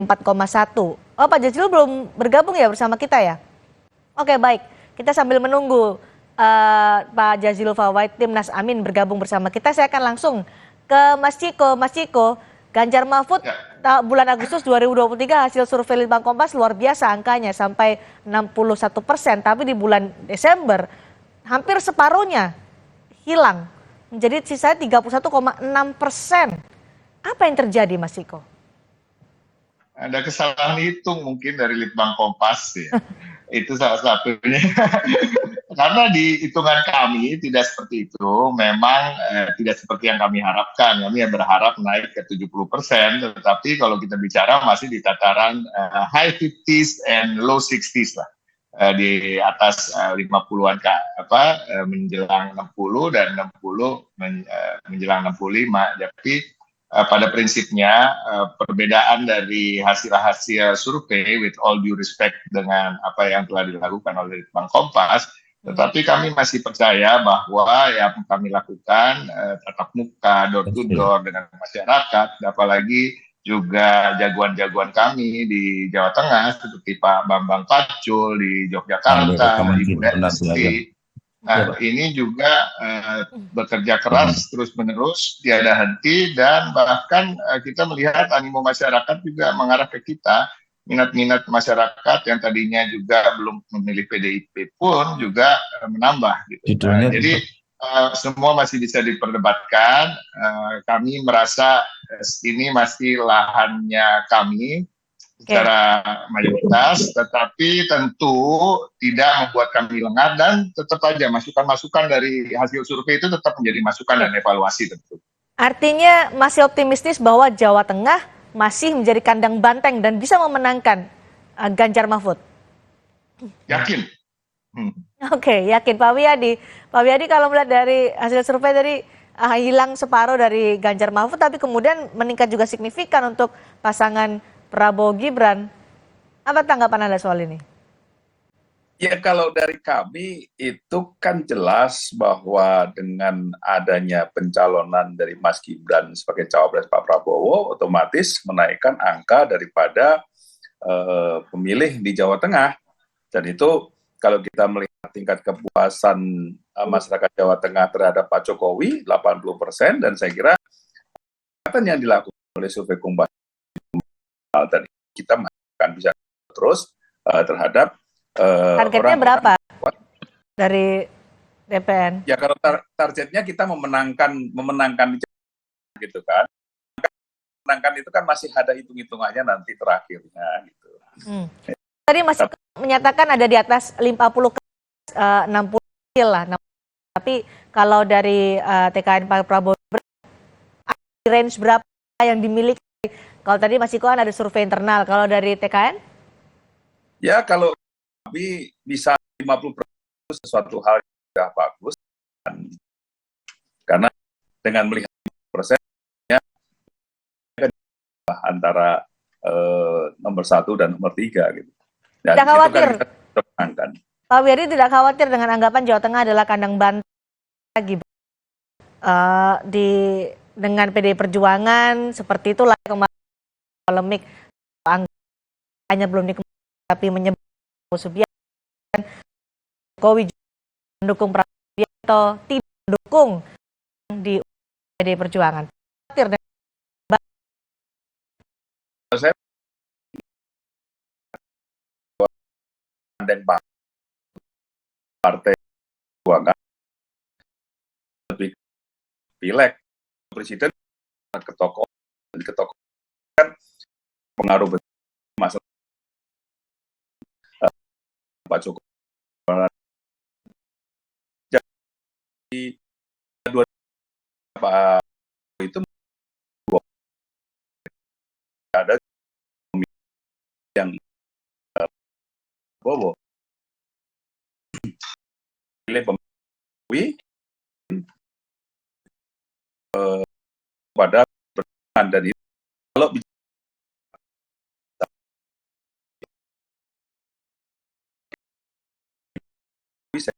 4,1. Oh, Pak Jazilul belum bergabung ya bersama kita ya? Oke, baik. Kita sambil menunggu Pak Jazilul Fawait Timnas Amin bergabung bersama kita, saya akan langsung ke Mas Ciko. Mas Ciko, Ganjar Mahfud Ya, bulan Agustus 2023 hasil survei Litbang Kompas luar biasa angkanya sampai 61%, tapi di bulan Desember hampir separuhnya hilang menjadi sisa 31,6%. Apa yang terjadi, Mas Ciko? ada kesalahan hitung mungkin dari Litbang Kompas ya. Itu salah satunya. Karena di hitungan kami tidak seperti itu, memang tidak seperti yang kami harapkan. Kami berharap naik ke 70%, tetapi kalau kita bicara masih di tataran high 50s and low 60s lah. Di atas 50-an menjelang 60 dan 60 menjelang 65. Jadi pada prinsipnya perbedaan dari hasil-hasil survei, with all due respect dengan apa yang telah dilakukan oleh Litbang Kompas, tetapi kami masih percaya bahwa yang kami lakukan tatap muka, door to door dengan masyarakat, apalagi juga jagoan-jagoan kami di Jawa Tengah seperti Pak Bambang Pacul di Yogyakarta, Ibu Esti. Nah, ini juga bekerja keras terus-menerus, tiada henti, dan bahkan kita melihat animo masyarakat juga mengarah ke kita. Minat-minat masyarakat yang tadinya juga belum memilih PDIP pun juga menambah. Gitu. Jadi semua masih bisa diperdebatkan. Kami merasa ini masih lahannya kami secara mayoritas, tetapi tentu tidak membuat kami lengah, dan tetap saja masukan-masukan dari hasil survei itu tetap menjadi masukan dan evaluasi tentu. Artinya masih optimistis bahwa Jawa Tengah masih menjadi kandang banteng dan bisa memenangkan Ganjar Mahfud? Yakin. Oke, yakin. Pak Wiyadi. Pak Wiyadi, kalau melihat dari hasil survei tadi hilang separuh dari Ganjar Mahfud, tapi kemudian meningkat juga signifikan untuk pasangan Prabowo Gibran. Apa tanggapan Anda soal ini? Ya, kalau dari kami itu kan jelas bahwa dengan adanya pencalonan dari Mas Gibran sebagai cawapres Pak Prabowo otomatis menaikkan angka daripada pemilih di Jawa Tengah. Dan itu kalau kita melihat tingkat kepuasan masyarakat Jawa Tengah terhadap Pak Jokowi 80%, dan saya kira yang dilakukan oleh survei Kompas tadi kita akan bisa terus terhadap targetnya berapa dari DPN? Ya kalau targetnya kita memenangkan gitu kan. Menangkan itu kan masih ada hitung-hitungannya nanti terakhirnya gitu. Tadi masih menyatakan ada di atas 50 ke 60 lah. Tapi kalau dari TKN Pak Prabowo range berapa yang dimiliki? Kalau tadi Mas Iko kan ada survei internal. Kalau dari TKN? Ya kalau kami bisa 50% sesuatu hal yang sudah bagus, karena dengan melihat persennya antara nomor 1 dan nomor 3 gitu. Dan tidak khawatir. Pak Wiyadi tidak khawatir dengan anggapan Jawa Tengah adalah kandang banteng lagi dengan PDI Perjuangan seperti itulah kemarin polemik hanya belum dikembangkan tapi menyebut Subianto, Jokowi mendukung Prabowo Subianto, tidak mendukung di PDI Perjuangan. Khawatir dengan saya partai Perjuangan lebih pileg presiden ke tokoh kan pengaruh besar masalah Pak Jokowi. Jadi dua Pak itu ada yang Bobo pilih pemilih pada dan itu kalau bisa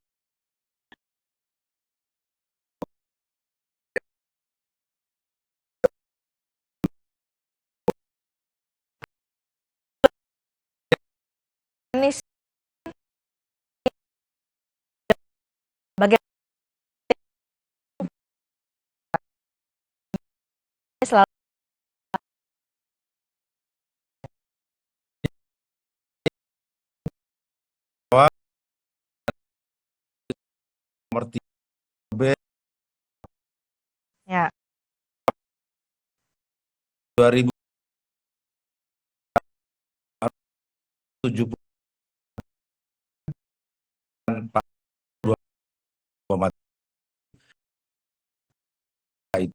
Ya. 2070 42,3 itu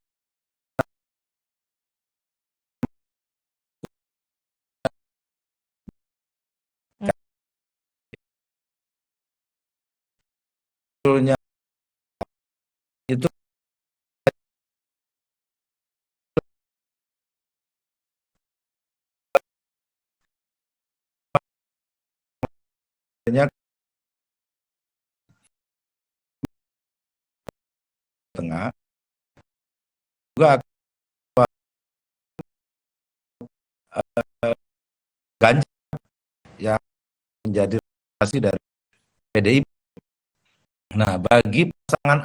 sebetulnya itu banyak tengah juga Ganjar yang menjadi representasi dari PDIP. Nah, bagi pasangan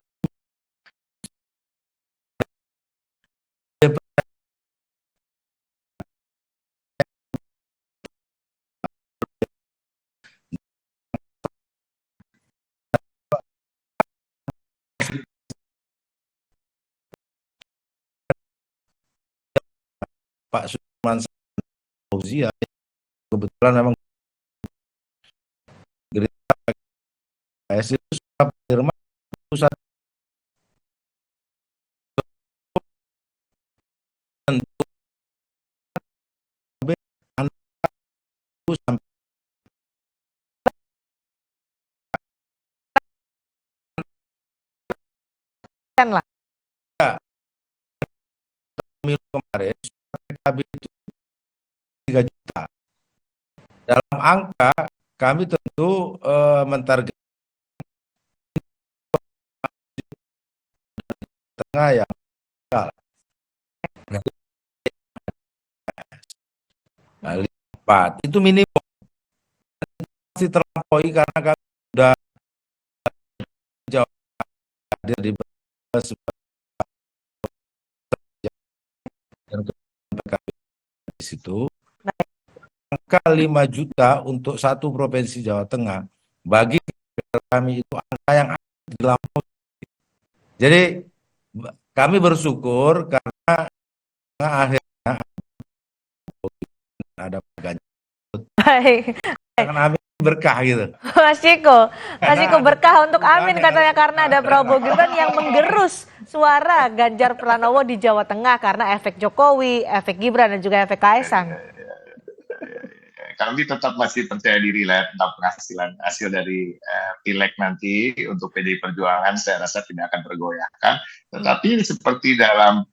Pak Sudirman Fauzia, kebetulan memang Gerindra PKS itu sudah Sudirman pusat tentu sampai Kan lah. pemilu kemarin PKB itu 3 juta. Dalam angka kami tentu mentarget tengah yang lipat itu minimum masih terlampaui karena kami sudah jauh hadir di dan PKB di situ. Angka 5 juta untuk satu provinsi Jawa Tengah bagi kami itu angka yang dilampaui. Jadi kami bersyukur karena akhirnya ada Ganjar. Baik. Kan Amin berkah gitu. Mas Ciko berkah untuk Amin katanya karena ada Prabowo Gibran yang menggerus suara Ganjar Pranowo di Jawa Tengah karena efek Jokowi, efek Gibran dan juga efek Kaisang. Kami tetap masih percaya diri lah tentang penghasilan hasil dari pileg nanti untuk PDI Perjuangan saya rasa tidak akan tergoyahkan. Tetapi seperti dalam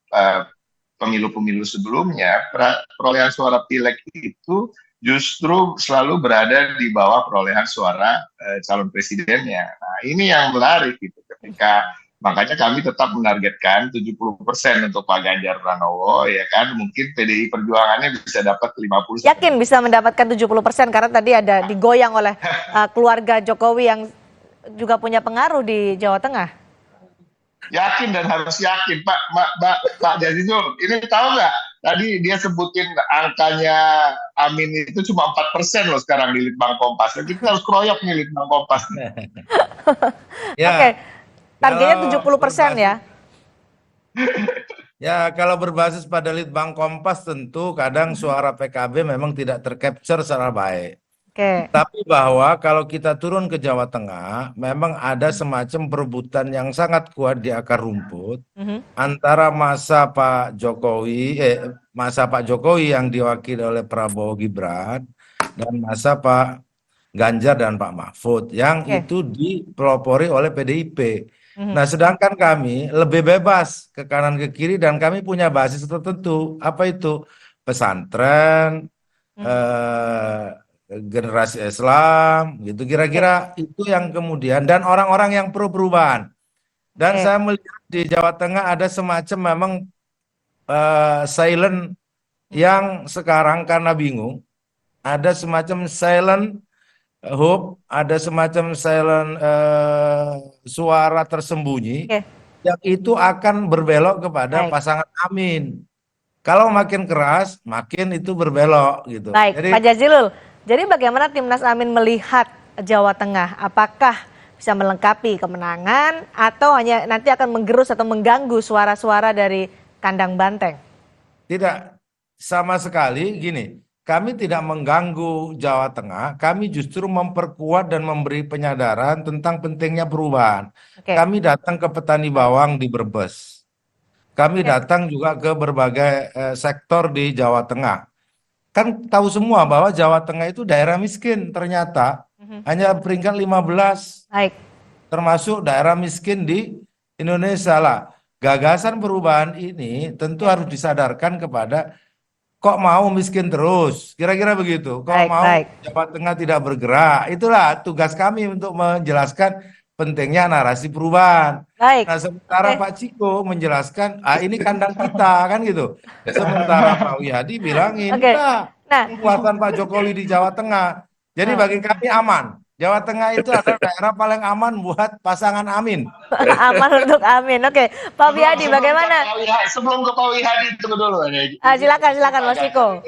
pemilu-pemilu sebelumnya, perolehan suara pileg itu justru selalu berada di bawah perolehan suara calon presidennya. Nah, ini yang menarik gitu. Makanya kami tetap menargetkan 70% untuk Pak Ganjar Pranowo, ya kan? Mungkin PDI Perjuangannya bisa dapat 50%. Yakin bisa mendapatkan 70% karena tadi ada digoyang oleh keluarga Jokowi yang juga punya pengaruh di Jawa Tengah. Yakin dan harus yakin, Pak Jazizul. Ini tahu nggak? Tadi dia sebutin angkanya Amin itu cuma 4% loh sekarang di Litbang Kompas. Kita harus keroyok nih Litbang Kompas. Ya. Oke. Targetnya 70% ya? Ya, kalau berbasis pada Litbang Kompas tentu kadang suara PKB memang tidak tercapture secara baik. Oke. Tapi bahwa kalau kita turun ke Jawa Tengah, memang ada semacam perebutan yang sangat kuat di akar rumput antara masa Pak Jokowi yang diwakili oleh Prabowo Gibran dan masa Pak Ganjar dan Pak Mahfud yang itu dipelopori oleh PDIP. Nah, sedangkan kami lebih bebas ke kanan ke kiri dan kami punya basis tertentu. Apa itu? Pesantren, generasi Islam, gitu. Kira-kira itu yang kemudian dan orang-orang yang pro perubahan. Dan saya melihat di Jawa Tengah ada semacam memang silent yang sekarang karena bingung, ada semacam silent hope, ada semacam silent suara tersembunyi yang itu akan berbelok kepada pasangan Amin. Kalau makin keras, makin itu berbelok gitu. Baik, Pak Jazilul. Jadi bagaimana Timnas Amin melihat Jawa Tengah? Apakah bisa melengkapi kemenangan atau hanya nanti akan menggerus atau mengganggu suara-suara dari kandang banteng? Tidak, sama sekali gini. Kami tidak mengganggu Jawa Tengah, kami justru memperkuat dan memberi penyadaran tentang pentingnya perubahan. Oke. Kami datang ke petani bawang di Brebes. Kami datang juga ke berbagai sektor di Jawa Tengah. Kan tahu semua bahwa Jawa Tengah itu daerah miskin ternyata hanya peringkat 15 Baik. termasuk daerah miskin di Indonesia lah. Gagasan perubahan ini tentu harus disadarkan kepada kok mau miskin terus, kira-kira begitu. Kok Baik, mau baik. Jawa Tengah tidak bergerak. Itulah tugas kami untuk menjelaskan pentingnya narasi perubahan. Baik. Nah, sementara Oke. Pak Ciko menjelaskan, ini kandang kita kan gitu. Sementara Pak Wihadi bilangin, Oke. enggak, Nah, kekuatan Pak Jokowi di Jawa Tengah. Jadi bagi kami aman. Jawa Tengah itu adalah daerah paling aman buat pasangan Amin. aman untuk Amin. Oke, Pak Wihadi bagaimana? Sebelum ke Pak Wihadi tunggu dulu. Silakan Mas Ciko.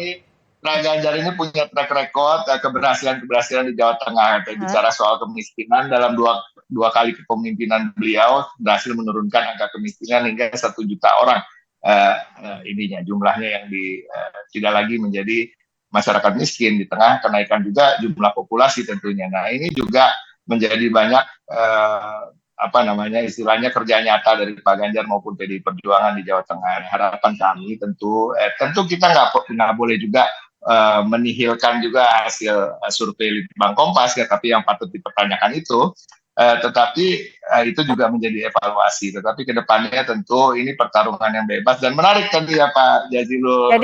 Pak Ganjar ini punya track record keberhasilan di Jawa Tengah. Bicara soal kemiskinan dalam dua kali kepemimpinan beliau berhasil menurunkan angka kemiskinan hingga 1 juta orang. Jumlahnya yang tidak lagi menjadi masyarakat miskin, di tengah kenaikan juga jumlah populasi tentunya. Nah, ini juga menjadi banyak istilahnya kerja nyata dari Pak Ganjar maupun PDI Perjuangan di Jawa Tengah. Harapan kami tentu kita nggak boleh juga menihilkan juga hasil survei Litbang Kompas ya, tapi yang patut dipertanyakan itu. Tetapi itu juga menjadi evaluasi. Tetapi kedepannya tentu ini pertarungan yang bebas dan menarik tadi ya Pak Jazilul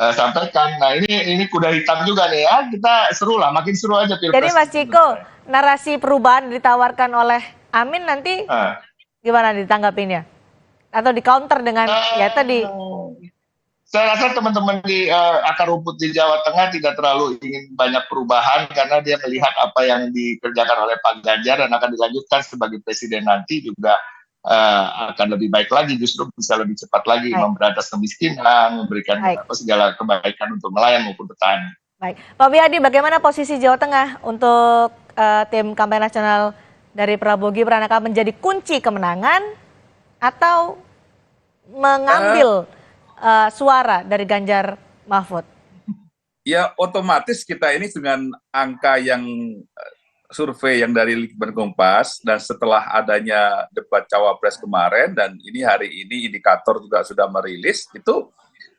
sampaikan. Nah ini kuda hitam juga nih ya, kita seru lah, makin seru aja pilpres. Jadi Mas Ciko, narasi perubahan ditawarkan oleh Amin nanti gimana ditanggapinnya? Atau di counter dengan ya tadi? Saya rasa teman-teman di akar rumput di Jawa Tengah tidak terlalu ingin banyak perubahan karena dia melihat apa yang dikerjakan oleh Pak Ganjar dan akan dilanjutkan sebagai presiden nanti juga akan lebih baik lagi, justru bisa lebih cepat lagi memberantas kemiskinan, memberikan segala kebaikan untuk nelayan maupun petani. Baik, Pak Wihadi, bagaimana posisi Jawa Tengah untuk tim kampanye nasional dari Prabowo Gibran, akan menjadi kunci kemenangan atau mengambil suara dari Ganjar Mahfud? Ya otomatis kita ini dengan angka yang survei yang dari Litbang Kompas dan setelah adanya debat cawapres kemarin dan ini hari ini indikator juga sudah merilis, itu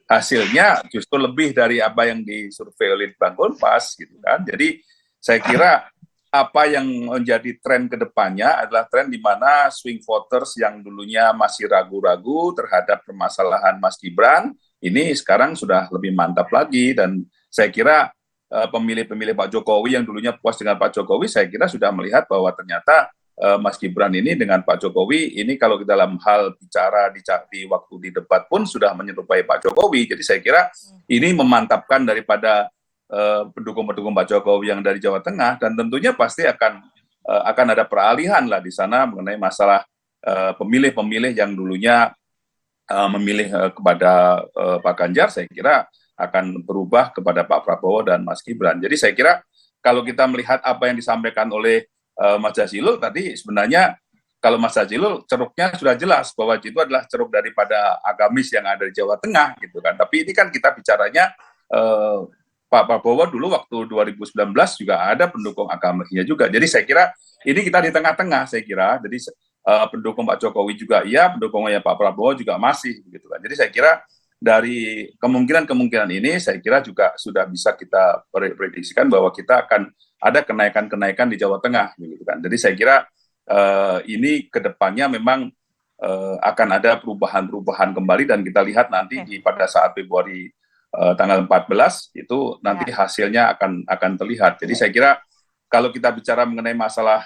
hasilnya justru lebih dari apa yang disurvei oleh Litbang Kompas gitu kan. Jadi saya kira apa yang menjadi tren kedepannya adalah tren di mana swing voters yang dulunya masih ragu-ragu terhadap permasalahan Mas Gibran, ini sekarang sudah lebih mantap lagi. Dan saya kira pemilih-pemilih Pak Jokowi yang dulunya puas dengan Pak Jokowi, saya kira sudah melihat bahwa ternyata Mas Gibran ini dengan Pak Jokowi, ini kalau dalam hal bicara di waktu di debat pun sudah menyerupai Pak Jokowi. Jadi saya kira ini memantapkan daripada pendukung-pendukung Pak Jokowi yang dari Jawa Tengah, dan tentunya pasti akan ada peralihan lah di sana mengenai masalah pemilih-pemilih yang dulunya memilih kepada Pak Ganjar, saya kira akan berubah kepada Pak Prabowo dan Mas Gibran. Jadi saya kira kalau kita melihat apa yang disampaikan oleh Mas Jazilul tadi, sebenarnya kalau Mas Jazilul ceruknya sudah jelas bahwa itu adalah ceruk daripada agamis yang ada di Jawa Tengah gitu kan. Tapi ini kan kita bicaranya Pak Prabowo dulu waktu 2019 juga ada pendukung agamisnya juga. Jadi saya kira ini kita di tengah-tengah, saya kira. Jadi pendukung Pak Jokowi juga iya, pendukungnya Pak Prabowo juga masih gitu kan. Jadi saya kira dari kemungkinan ini saya kira juga sudah bisa kita prediksikan bahwa kita akan ada kenaikan-kenaikan di Jawa Tengah gitu kan. Jadi saya kira ini kedepannya memang akan ada perubahan-perubahan kembali, dan kita lihat nanti pada saat Februari tanggal 14 itu nanti hasilnya akan terlihat. Jadi saya kira kalau kita bicara mengenai masalah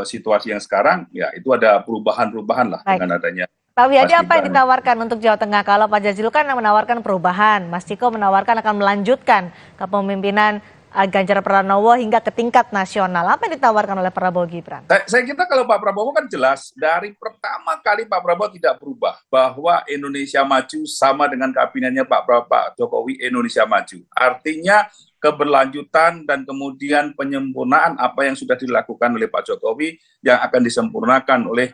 situasi yang sekarang, ya itu ada perubahan-perubahan lah dengan adanya. Pak Wihadi, apa yang ditawarkan untuk Jawa Tengah? Kalau Pak Jazilul kan menawarkan perubahan, Mas Ciko menawarkan akan melanjutkan kepemimpinan Ganjar Pranowo hingga ke tingkat nasional. Apa yang ditawarkan oleh Prabowo Gibran? Saya kira kalau Pak Prabowo kan jelas, dari pertama kali Pak Prabowo tidak berubah, bahwa Indonesia Maju sama dengan kabinetnya Pak Jokowi, Indonesia Maju. Artinya keberlanjutan dan kemudian penyempurnaan apa yang sudah dilakukan oleh Pak Jokowi yang akan disempurnakan oleh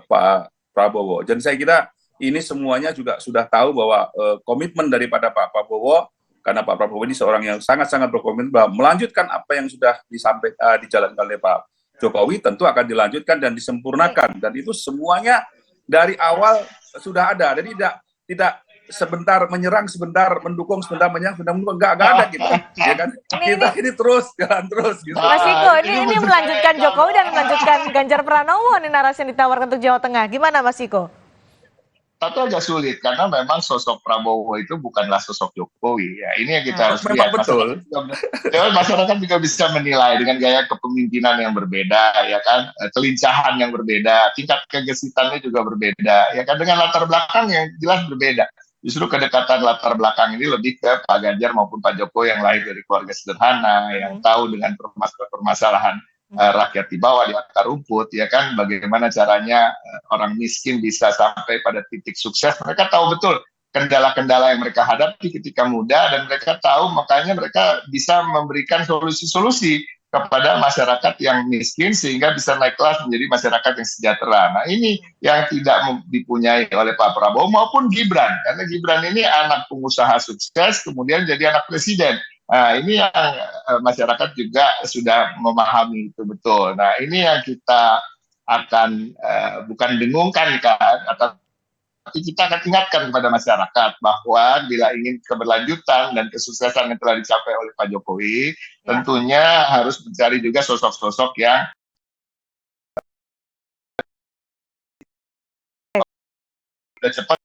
Pak Prabowo. Dan saya kira ini semuanya juga sudah tahu bahwa komitmen daripada Pak Prabowo, karena Pak Prabowo ini seorang yang sangat-sangat berkomitmen bahwa melanjutkan apa yang sudah dijalankan oleh Pak Jokowi tentu akan dilanjutkan dan disempurnakan, dan itu semuanya dari awal sudah ada. Jadi tidak sebentar menyerang, sebentar mendukung, sebentar menyerang, sebentar mendukung, enggak ada gitu, ya kan? Kita ini terus jalan terus gitu. Mas Iko, ini melanjutkan Jokowi dan melanjutkan Ganjar Pranowo nih narasi yang ditawarkan untuk Jawa Tengah. Gimana Mas Iko? Tapi agak sulit karena memang sosok Prabowo itu bukanlah sosok Jokowi ya. Ini yang kita harus lihat. Betul. Masyarakat juga bisa menilai dengan gaya kepemimpinan yang berbeda ya kan, kelincahan yang berbeda, tingkat kegesitannya juga berbeda ya kan, dengan latar belakang yang jelas berbeda. Justru kedekatan latar belakang ini lebih ke Pak Ganjar maupun Pak Jokowi yang lahir dari keluarga sederhana, yang tahu dengan permasalahan rakyat di bawah, di akar rumput, ya kan, bagaimana caranya orang miskin bisa sampai pada titik sukses. Mereka tahu betul kendala-kendala yang mereka hadapi ketika muda, dan mereka tahu, makanya mereka bisa memberikan solusi-solusi kepada masyarakat yang miskin sehingga bisa naik kelas menjadi masyarakat yang sejahtera. Nah, ini yang tidak dipunyai oleh Pak Prabowo maupun Gibran, karena Gibran ini anak pengusaha sukses kemudian jadi anak presiden. Nah, ini yang masyarakat juga sudah memahami itu betul. Nah, ini yang kita akan bukan dengungkan kan, tapi kita akan ingatkan kepada masyarakat bahwa bila ingin keberlanjutan dan kesuksesan yang telah dicapai oleh Pak Jokowi, tentunya harus mencari juga sosok-sosok yang sudah cepat